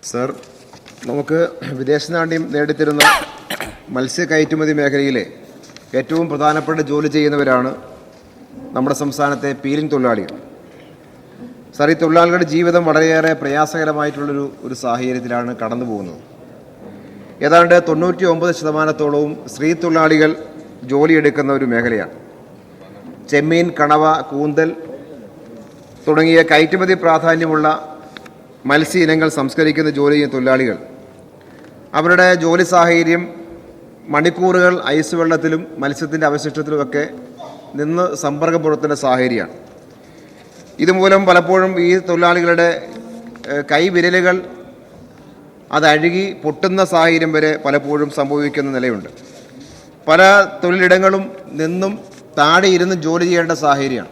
Sir, നമുക്ക് വിദേശനാണ്യം നേടിത്തരുന്ന മത്സ്യ കയറ്റുമതി മേഖലയിലെ ഏറ്റവും പ്രധാനപ്പെട്ട ജോലി ചെയ്യുന്നവരാണ് നമ്മുടെ സംസ്ഥാനത്തെ പീലിംഗ് തൊഴിലാളികൾ. സർ, ഈ തൊഴിലാളികളുടെ ജീവിതം വളരെയേറെ പ്രയാസകരമായിട്ടുള്ളൊരു സാഹചര്യത്തിലാണ് കടന്നു പോകുന്നത്. ഏതാണ്ട് 99% സ്ത്രീ തൊഴിലാളികൾ ജോലിയെടുക്കുന്ന ഒരു മേഖലയാണ്. ചെമ്മീൻ, കണവ, കൂന്തൽ തുടങ്ങിയ കയറ്റുമതി പ്രാധാന്യമുള്ള മത്സ്യ ഇനങ്ങൾ സംസ്കരിക്കുന്ന ജോലി ചെയ്യുന്ന തൊഴിലാളികൾ അവരുടെ ജോലി സാഹചര്യം മണിക്കൂറുകൾ ഐസ് വെള്ളത്തിലും മത്സ്യത്തിൻ്റെ അവശിഷ്ടത്തിലുമൊക്കെ നിന്ന് സമ്പർക്കം പുലർത്തുന്ന സാഹചര്യമാണ്. ഇതുമൂലം പലപ്പോഴും ഈ തൊഴിലാളികളുടെ കൈവിരലുകൾ അതഴുകി പൊട്ടുന്ന സാഹചര്യം വരെ പലപ്പോഴും സംഭവിക്കുന്ന നിലയുണ്ട്. പല തൊഴിലിടങ്ങളും നിന്നും താഴെ ഇരുന്ന് ജോലി ചെയ്യേണ്ട സാഹചര്യമാണ്.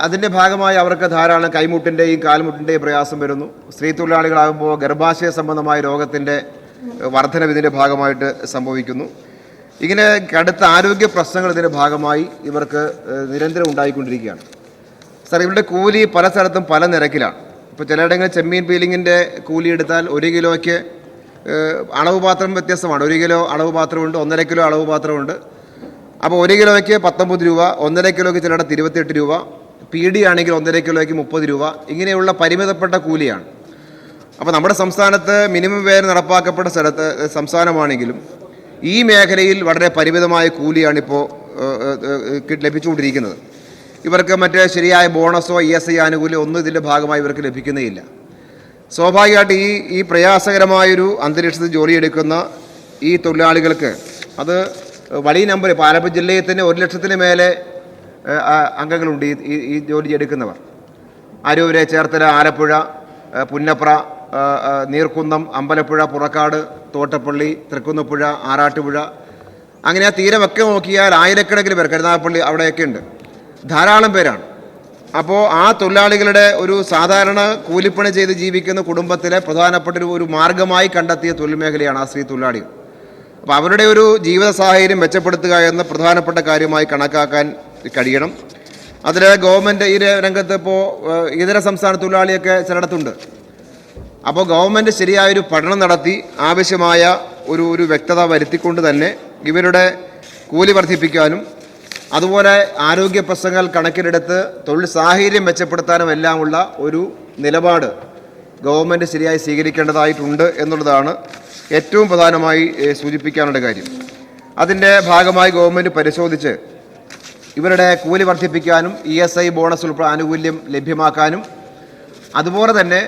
അതിൻ്റെ ഭാഗമായി അവർക്ക് ധാരാളം കൈമുട്ടിൻ്റെയും കാൽമുട്ടിൻ്റെയും പ്രയാസം വരുന്നു. സ്ത്രീ തൊഴിലാളികളാകുമ്പോൾ ഗർഭാശയ സംബന്ധമായ രോഗത്തിൻ്റെ വർധനവ് ഇതിൻ്റെ ഭാഗമായിട്ട് സംഭവിക്കുന്നു. ഇങ്ങനെ കടുത്ത ആരോഗ്യ പ്രശ്നങ്ങൾ ഇതിൻ്റെ ഭാഗമായി ഇവർക്ക് നിരന്തരം ഉണ്ടായിക്കൊണ്ടിരിക്കുകയാണ്. സാർ, ഇവരുടെ കൂലി പല സ്ഥലത്തും പല നിരക്കിലാണ്. ഇപ്പോൾ ചിലയിടങ്ങളിൽ ചെമ്മീൻ പീലിങ്ങിൻ്റെ കൂലി എടുത്താൽ 1 കിലോയ്ക്ക് അളവ് പാത്രം വ്യത്യസ്തമാണ്. 1 കിലോ അളവ് പാത്രമുണ്ട്, 1.5 കിലോ അളവ് പാത്രമുണ്ട്. അപ്പോൾ 1 കിലോയ്ക്ക് 19 രൂപ, 1.5 കിലോയ്ക്ക് ചിലയിടത്ത് 28 രൂപ, PD ആണെങ്കിൽ 1.5 കിലോയ്ക്ക് 30 രൂപ, ഇങ്ങനെയുള്ള പരിമിതപ്പെട്ട കൂലിയാണ്. അപ്പോൾ നമ്മുടെ സംസ്ഥാനത്ത് മിനിമം വേതനം നടപ്പാക്കപ്പെട്ട സംസ്ഥാനമാണെങ്കിലും ഈ മേഖലയിൽ വളരെ പരിമിതമായ കൂലിയാണിപ്പോൾ ലഭിച്ചുകൊണ്ടിരിക്കുന്നത്. ഇവർക്ക് മറ്റേ ശരിയായ ബോണസോ ESI ആനുകൂല്യം ഒന്നും ഇതിൻ്റെ ഭാഗമായി ഇവർക്ക് ലഭിക്കുന്നേയില്ല. സ്വാഭാവികമായിട്ട് ഈ പ്രയാസകരമായൊരു അന്തരീക്ഷത്തിൽ ജോലിയെടുക്കുന്ന ഈ തൊഴിലാളികൾക്ക് അത് വലിയ നമ്പർ, ആലപ്പുഴ ജില്ലയിൽ തന്നെ 1 ലക്ഷത്തിന് മേലെ അംഗങ്ങളുണ്ട് ഈ ജോലി എടുക്കുന്നവർ. അരൂര്, ചേർത്തല, ആലപ്പുഴ, പുന്നപ്ര, നീർക്കുന്നം, അമ്പലപ്പുഴ, പുറക്കാട്, തോട്ടപ്പള്ളി, തൃക്കുന്നപ്പുഴ, ആറാട്ടുപുഴ, അങ്ങനെ ആ തീരമൊക്കെ നോക്കിയാൽ ആയിരക്കണക്കിന് പേർ, കരുനാഗപ്പള്ളി അവിടെയൊക്കെ ഉണ്ട്, ധാരാളം പേരാണ്. അപ്പോൾ ആ തൊഴിലാളികളുടെ ഒരു സാധാരണ കൂലിപ്പണി ചെയ്ത് ജീവിക്കുന്ന കുടുംബത്തിലെ പ്രധാനപ്പെട്ട ഒരു മാർഗമായി കണ്ടെത്തിയ തൊഴിൽ മേഖലയാണ് ആ സ്ത്രീ തൊഴിലാളികൾ. അപ്പോൾ അവരുടെ ഒരു ജീവിത സാഹചര്യം മെച്ചപ്പെടുത്തുക എന്ന പ്രധാനപ്പെട്ട കാര്യമായി കണക്കാക്കാൻ കഴിയണം. അതിൽ ഗവൺമെൻറ് ഈ രംഗത്ത് ഇപ്പോൾ ഇതര സംസ്ഥാന തൊഴിലാളിയൊക്കെ ചിലയിടത്തുണ്ട്. അപ്പോൾ ഗവൺമെൻറ് ശരിയായൊരു പഠനം നടത്തി ആവശ്യമായ ഒരു വ്യക്തത വരുത്തിക്കൊണ്ട് തന്നെ ഇവരുടെ കൂലി വർദ്ധിപ്പിക്കാനും അതുപോലെ ആരോഗ്യ പ്രശ്നങ്ങൾ കണക്കിലെടുത്ത് തൊഴിൽ സാഹചര്യം മെച്ചപ്പെടുത്താനും എല്ലാമുള്ള ഒരു നിലപാട് ഗവൺമെൻറ് ശരിയായി സ്വീകരിക്കേണ്ടതായിട്ടുണ്ട് എന്നുള്ളതാണ് ഏറ്റവും പ്രധാനമായി സൂചിപ്പിക്കാനുള്ള കാര്യം. അതിൻ്റെ ഭാഗമായി ഗവൺമെൻറ് പരിശോധിച്ച് ഇവരുടെ കൂലി വർദ്ധിപ്പിക്കാനും ESI ബോണസ് ഉൾപ്പെടെ ആനുകൂല്യം ലഭ്യമാക്കാനും അതുപോലെ തന്നെ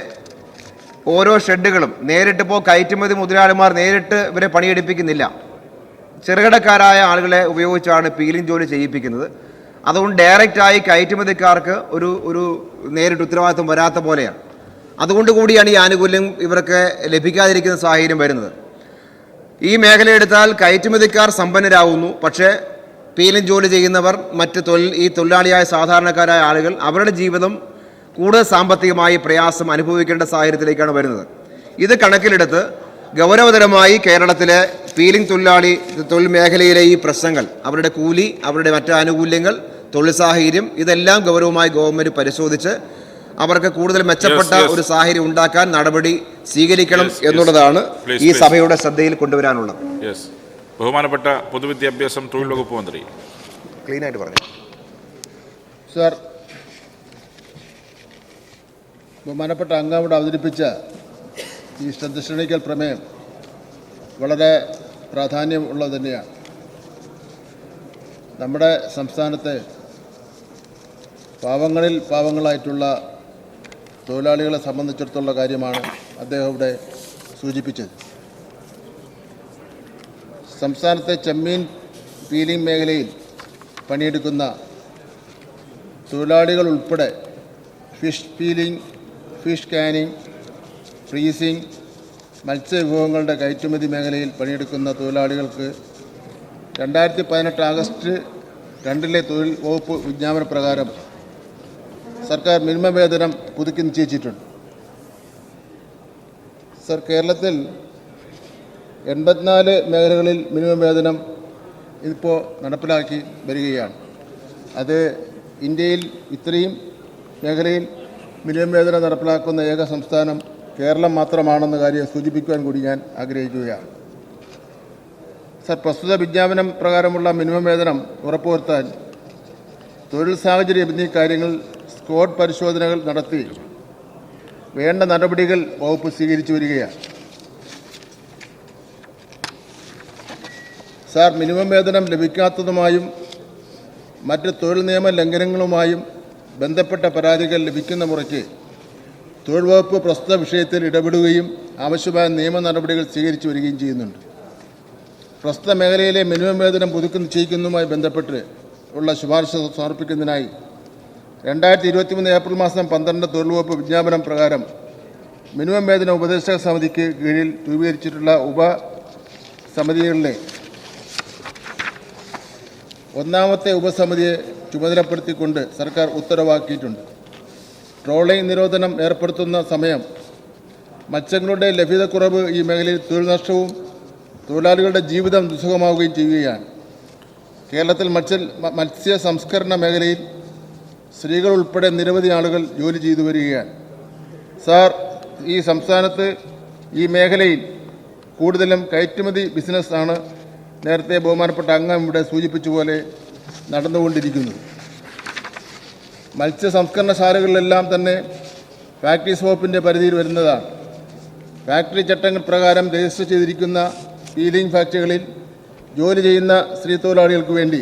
ഓരോ ഷെഡുകളും നേരിട്ടിപ്പോൾ കയറ്റുമതി മുതലാളിമാർ നേരിട്ട് ഇവരെ പണിയെടുപ്പിക്കുന്നില്ല. ചെറുകിടക്കാരായ ആളുകളെ ഉപയോഗിച്ചാണ് പീലിംഗ് ജോലി ചെയ്യിപ്പിക്കുന്നത്. അതുകൊണ്ട് ഡയറക്റ്റായി കയറ്റുമതിക്കാർക്ക് ഒരു നേരിട്ട് ഉത്തരവാദിത്വം വരാത്ത പോലെയാണ്. അതുകൊണ്ട് കൂടിയാണ് ഈ ആനുകൂല്യം ഇവർക്ക് ലഭിക്കാതിരിക്കുന്ന സാഹചര്യം വരുന്നത്. ഈ മേഖല എടുത്താൽ കയറ്റുമതിക്കാർ സമ്പന്നരാകുന്നു, പക്ഷേ പീലിംഗ് ജോലി ചെയ്യുന്നവർ മറ്റ് ഈ തൊഴിലാളിയായ സാധാരണക്കാരായ ആളുകൾ അവരുടെ ജീവിതം കൂടുതൽ സാമ്പത്തികമായി പ്രയാസം അനുഭവിക്കേണ്ട സാഹചര്യത്തിലേക്കാണ് വരുന്നത്. ഇത് കണക്കിലെടുത്ത് ഗൗരവതരമായി കേരളത്തിലെ പീലിംഗ് തൊഴിൽ മേഖലയിലെ ഈ പ്രശ്നങ്ങൾ, അവരുടെ കൂലി, അവരുടെ മറ്റ് ആനുകൂല്യങ്ങൾ, തൊഴിൽ സാഹചര്യം, ഇതെല്ലാം ഗൗരവമായി ഗവൺമെൻറ് പരിശോധിച്ച് അവർക്ക് കൂടുതൽ മെച്ചപ്പെട്ട ഒരു സാഹചര്യം ഉണ്ടാക്കാൻ നടപടി സ്വീകരിക്കണം എന്നുള്ളതാണ് ഈ സഭയുടെ ശ്രദ്ധയിൽ കൊണ്ടുവരാനുള്ളത്. ബഹുമാനപ്പെട്ട പൊതുവിദ്യാഭ്യാസം തൊഴിൽ വകുപ്പ് മന്ത്രി. ക്ലീനായിട്ട് പറഞ്ഞു. സർ, ബഹുമാനപ്പെട്ട അംഗം ഇവിടെ അവതരിപ്പിച്ച ഈ ശ്രദ്ധ ക്ഷണിക്കൽ പ്രമേയം വളരെ പ്രാധാന്യമുള്ളത് തന്നെയാണ്. നമ്മുടെ സംസ്ഥാനത്തെ പാവങ്ങളിൽ പാവങ്ങളായിട്ടുള്ള തൊഴിലാളികളെ സംബന്ധിച്ചിടത്തോളം കാര്യമാണ് അദ്ദേഹം ഇവിടെ സൂചിപ്പിച്ചത്. സംസ്ഥാനത്തെ ചെമ്മീൻ പീലിംഗ് മേഖലയിൽ പണിയെടുക്കുന്ന തൊഴിലാളികൾ ഉൾപ്പെടെ fish peeling, fish canning, freezing, മത്സ്യവിഭവങ്ങളുടെ കയറ്റുമതി മേഖലയിൽ പണിയെടുക്കുന്ന തൊഴിലാളികൾക്ക് 2018 ആഗസ്റ്റ് 2 തൊഴിൽ വകുപ്പ് വിജ്ഞാപന പ്രകാരം സർക്കാർ മിനിമം വേതനം പുതുക്കി നിശ്ചയിച്ചിട്ടുണ്ട്. സർ, കേരളത്തിൽ 84 മേഖലകളിൽ മിനിമം വേതനം ഇപ്പോൾ നടപ്പിലാക്കി വരികയാണ്. അത് ഇന്ത്യയിൽ ഇത്രയും മേഖലയിൽ മിനിമം വേതനം നടപ്പിലാക്കുന്ന ഏക സംസ്ഥാനം കേരളം മാത്രമാണെന്ന കാര്യം സൂചിപ്പിക്കുവാൻ കൂടി ഞാൻ ആഗ്രഹിക്കുകയാണ്. സർ, പ്രസ്തുത വിജ്ഞാപനം പ്രകാരമുള്ള മിനിമം വേതനം ഉറപ്പുവരുത്താൻ തൊഴിൽ സാഹചര്യം എന്നീ കാര്യങ്ങൾ സ്ക്വാഡ് പരിശോധനകൾ നടത്തി വേണ്ട നടപടികൾ വകുപ്പ് സ്വീകരിച്ചു വരികയാണ്. സാർ, മിനിമം വേതനം ലഭിക്കാത്തതുമായും മറ്റ് തൊഴിൽ നിയമ ലംഘനങ്ങളുമായും ബന്ധപ്പെട്ട പരാതികൾ ലഭിക്കുന്ന മുറയ്ക്ക് തൊഴിൽ വകുപ്പ് പ്രസ്തുത വിഷയത്തിൽ ഇടപെടുകയും ആവശ്യമായ നിയമ നടപടികൾ സ്വീകരിച്ചു വരികയും ചെയ്യുന്നുണ്ട്. പ്രസ്തുത മേഖലയിലെ മിനിമം വേതനം പുതുക്കി നിശ്ചയിക്കുന്നതുമായി ബന്ധപ്പെട്ട് ഉള്ള ശുപാർശ സമർപ്പിക്കുന്നതിനായി 2023 ഏപ്രിൽ മാസം 12 തൊഴിൽ വകുപ്പ് വിജ്ഞാപനം പ്രകാരം മിനിമം വേതന ഉപദേശക സമിതിക്ക് കീഴിൽ രൂപീകരിച്ചിട്ടുള്ള ഉപസമിതികളിലെ ഒന്നാമത്തെ ഉപസമിതിയെ ചുമതലപ്പെടുത്തിക്കൊണ്ട് സർക്കാർ ഉത്തരവാക്കിയിട്ടുണ്ട്. ട്രോളിംഗ് നിരോധനം ഏർപ്പെടുത്തുന്ന സമയം മത്സ്യങ്ങളുടെ ലഭ്യതക്കുറവ് ഈ മേഖലയിൽ തൊഴിൽ നഷ്ടവും തൊഴിലാളികളുടെ ജീവിതം ദുസ്സഹമാവുകയും ചെയ്യുകയാണ്. കേരളത്തിൽ മത്സ്യ സംസ്കരണ മേഖലയിൽ സ്ത്രീകൾ ഉൾപ്പെടെ നിരവധി ആളുകൾ ജോലി ചെയ്തു വരികയാണ്. സാർ, ഈ സംസ്ഥാനത്ത് ഈ മേഖലയിൽ കൂടുതലും കയറ്റുമതി ബിസിനസ്സാണ് നേരത്തെ ബഹുമാനപ്പെട്ട അംഗം ഇവിടെ സൂചിപ്പിച്ച പോലെ നടന്നുകൊണ്ടിരിക്കുന്നത്. മത്സ്യ സംസ്കരണശാലകളിലെല്ലാം തന്നെ ഫാക്ടറീസ് വകുപ്പിൻ്റെ പരിധിയിൽ വരുന്നതാണ്. ഫാക്ടറി ചട്ടങ്ങൾ പ്രകാരം രജിസ്റ്റർ ചെയ്തിരിക്കുന്ന ഫീലിംഗ് ഫാക്ടറികളിൽ ജോലി ചെയ്യുന്ന സ്ത്രീ തൊഴിലാളികൾക്ക് വേണ്ടി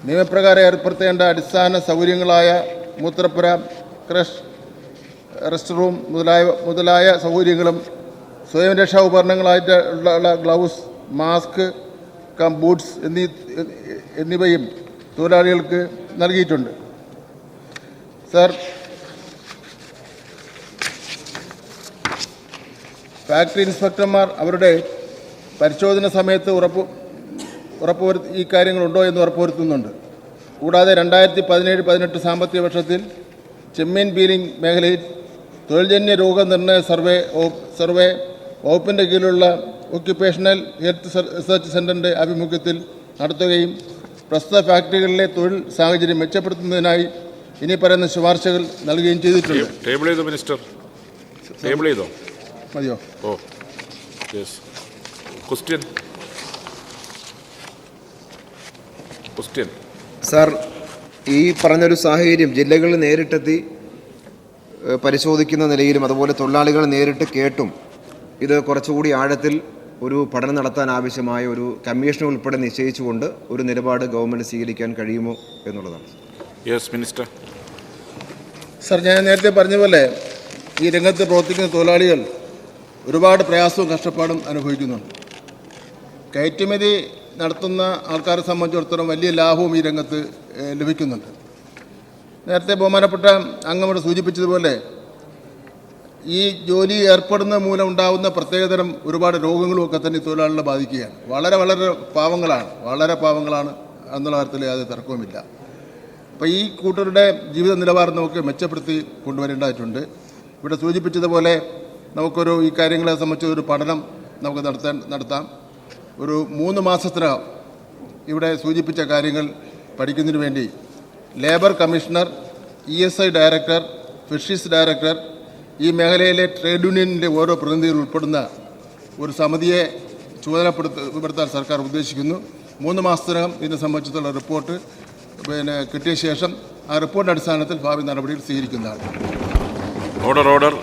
നിയമപ്രകാരം ഏർപ്പെടുത്തേണ്ട അടിസ്ഥാന സൗകര്യങ്ങളായ മൂത്രപ്പുര, ക്രഷ്, റെസ്റ്റ് റൂം മുതലായ സൗകര്യങ്ങളും സ്വയം രക്ഷാ ഉപകരണങ്ങളായിട്ടുള്ള ഗ്ലൗസ്, മാസ്ക്, ബൂട്ട്സ് എന്നിവയും തൊഴിലാളികൾക്ക് നൽകിയിട്ടുണ്ട്. സർ, ഫാക്ടറി ഇൻസ്പെക്ടർമാർ അവരുടെ പരിശോധന സമയത്ത് ഈ കാര്യങ്ങളുണ്ടോ എന്ന് ഉറപ്പുവരുത്തുന്നുണ്ട്. കൂടാതെ 2017-18 സാമ്പത്തിക വർഷത്തിൽ ചെമ്മീൻ പീലിംഗ് മേഖലയിൽ തൊഴിൽജന്യ രോഗനിർണയ സർവേ വകുപ്പിൻ്റെ കീഴിലുള്ള ഒക്യുപ്പേഷണൽ ഹെൽത്ത് റിസർച്ച് സെൻ്ററിൻ്റെ ആഭിമുഖ്യത്തിൽ നടത്തുകയും പ്രസ്തുത ഫാക്ടറികളിലെ തൊഴിൽ സാഹചര്യം മെച്ചപ്പെടുത്തുന്നതിനായി ഇനി പറയുന്ന ശുപാർശകൾ നൽകുകയും ചെയ്തിട്ടുണ്ട്. ടേബിൾ ചെയ്തോ മിനിസ്റ്റർ? ടേബിൾ ചെയ്തോ? മതിയോ? ഓ, യെസ്. ക്വസ്റ്റ്യൻ. സാർ, ഈ പറഞ്ഞൊരു സാഹചര്യം ജില്ലകളിൽ നേരിട്ടെത്തി പരിശോധിക്കുന്ന നിലയിലും അതുപോലെ തൊഴിലാളികൾ നേരിട്ട് കേട്ടും ഇത് കുറച്ചുകൂടി ആഴത്തിൽ ഒരു പഠനം നടത്താൻ ആവശ്യമായ ഒരു കമ്മീഷൻ ഉൾപ്പെടെ നിശ്ചയിച്ചുകൊണ്ട് ഒരു നിലപാട് ഗവൺമെൻറ് സ്വീകരിക്കാൻ കഴിയുമോ എന്നുള്ളതാണ്. Yes minister. സർ, ഞാൻ നേരത്തെ പറഞ്ഞ പോലെ ഈ രംഗത്ത് പ്രവർത്തിക്കുന്ന തൊഴിലാളികൾ ഒരുപാട് പ്രയാസവും കഷ്ടപ്പാടും അനുഭവിക്കുന്നുണ്ട്. കയറ്റുമതി നടത്തുന്ന ആൾക്കാരെ സംബന്ധിച്ചിടത്തോളം വലിയ ലാഭവും ഈ രംഗത്ത് ലഭിക്കുന്നുണ്ട്. നേരത്തെ ബഹുമാനപ്പെട്ട അംഗം സൂചിപ്പിച്ചതുപോലെ ഈ ജോലി ഏർപ്പെടുന്ന മൂലം ഉണ്ടാകുന്ന പ്രത്യേകതരം ഒരുപാട് രോഗങ്ങളുമൊക്കെ തന്നെ ഈ തൊഴിലാളികളെ ബാധിക്കുകയാണ്. വളരെ പാവങ്ങളാണ് എന്നുള്ള കാര്യത്തിൽ യാതൊരു തർക്കവുമില്ല. അപ്പോൾ ഈ കൂട്ടരുടെ ജീവിത നിലവാരം നമുക്ക് മെച്ചപ്പെടുത്തി കൊണ്ടുവരേണ്ടതായിട്ടുണ്ട്. ഇവിടെ സൂചിപ്പിച്ചതുപോലെ നമുക്കൊരു ഈ കാര്യങ്ങളെ സംബന്ധിച്ചൊരു പഠനം നമുക്ക് നടത്താം. ഒരു 3 മാസത്തിനകം ഇവിടെ സൂചിപ്പിച്ച കാര്യങ്ങൾ പഠിക്കുന്നതിന് വേണ്ടി labour commissioner, ESI director, fisheries director, ഈ മേഖലയിലെ ട്രേഡ് യൂണിയനിലെ ഓരോ പ്രതിനിധികൾ ഉൾപ്പെടുന്ന ഒരു സമിതിയെ ചുമതലപ്പെടുത്താൻ സർക്കാർ ഉദ്ദേശിക്കുന്നു. 3 മാസത്തിനകം ഇതിനെ സംബന്ധിച്ചുള്ള റിപ്പോർട്ട് കിട്ടിയ ശേഷം ആ റിപ്പോർട്ടിൻ്റെ അടിസ്ഥാനത്തിൽ ഭാവി നടപടികൾ സ്വീകരിക്കുന്നതാണ്. ഓർഡർ